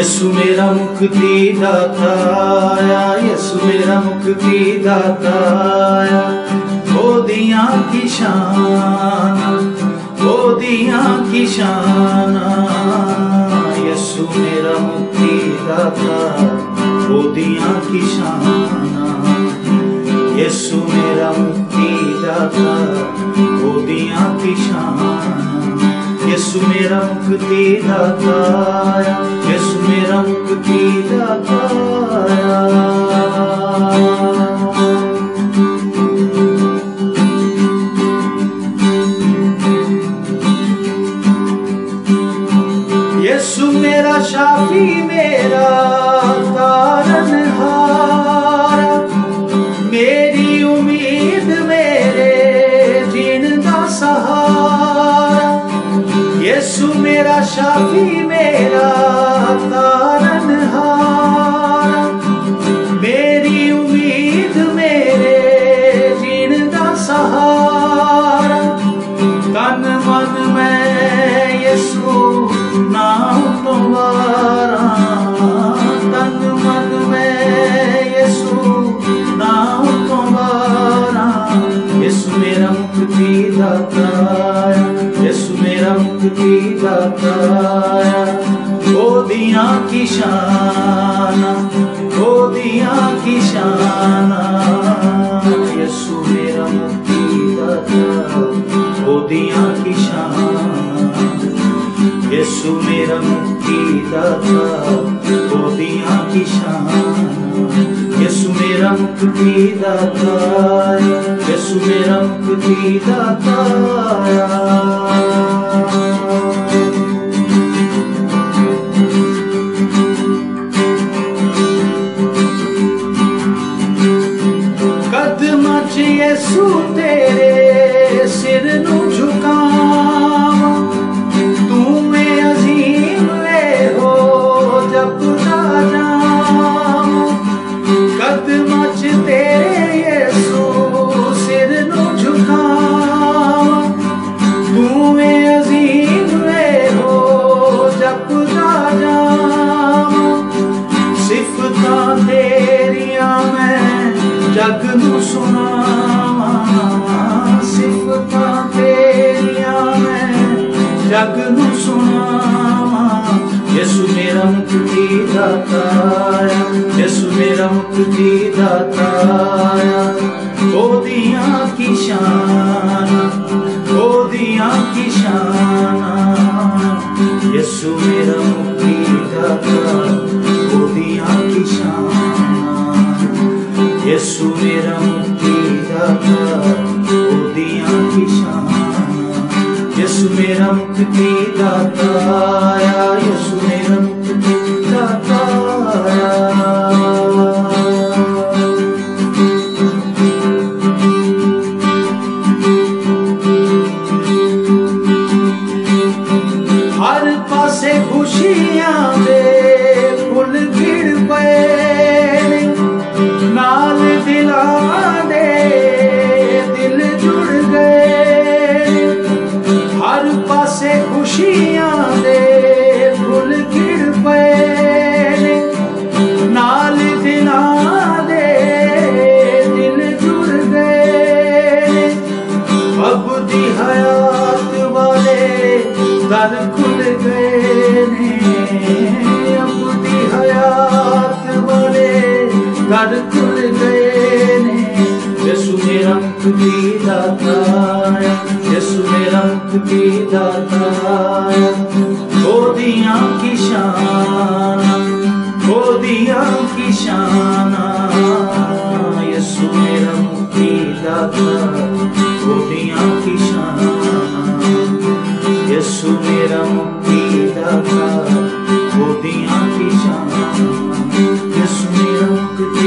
यीशु मेरा मुक्ति दाता आया, यीशु मेरा मुक्ति दाता आया। गोदियां की शान, गोदियां की शान, यीशु मेरा मुक्ति दाता, गोदियां की शान। यीशु मेरा मुक्ति दाता, गोदियां की शान। यीशु मेरा मुक्ति दाता आया, यीशु मेरा मुक्ति दाता आया। यीशु मेरा शाफी, मेरा तारनहार, मेरी उम्मीद, मेरे जीने का सहारा। यीशु मेरा शाफी, मेरा तारनहार, मेरी उम्मीद, मेरे जीने का सहारा। तन मन में यीशु नाम तुम्हारा, तन मन में यीशु नाम तुम्हारा। यीशु मेरा मुक्ति दाता, यीशु मेरा मुक्ति दाता। गोदियां की शान, गोदियां की शान, यीशु मेरा मुक्ति दाता, गोदियां की शान। यीशु मेरा मुक्ति दाता, गोदियां की शान। यीशु मेरा मुक्ति दाता, यीशु मेरा मुक्ति दाता। कदमां च यीशु तेरे सिर नूं झुकावां, तू मैं अजीम हो जपदा जावां। कदमां च तेरे यीशु सिर नूं झुकावां, तू मैं अजीम हो जपदा जावां। सिफतां तेरियां मैं जग नूं सुनावां, सिफतां तेरियां मैं जग नूं सुनावां। यीशु मेरा मुक्ति दाता, यीशु मेरा मुक्ति दाता। गोदियां की शान, गोदियां की शान, यीशु मेरा मुक्ति दाता, गोदियां की शान। यीशु मेरा मुक्ति दाता, गोदियां की शान। यीशु मेरा मुक्ति दाता आया, यीशु मेरा मुक्ति दाता आया। हर पासे खुशियां दे फुल खिड़ पे, नाल दिलां दे दिल जुड़ गए। हर पासे खुशियां दे फुल खिड़ पे, नाल दिलां दे दिल जुड़ गए। अब दी हयात वाले दर खुल गए ने, अब दी हयात वाले दर खुल गए ने। यीशु मेरा मुक्ति दाता, यीशु मेरा मुक्ति दाता। गोदियां की शान, गोदियां की शान, यीशु मेरा मुक्ति दाता, गोदियां की शान। यीशु मेरा मुक्ति दाता, गोदियां की शान। यीशु मेरा मुक्ति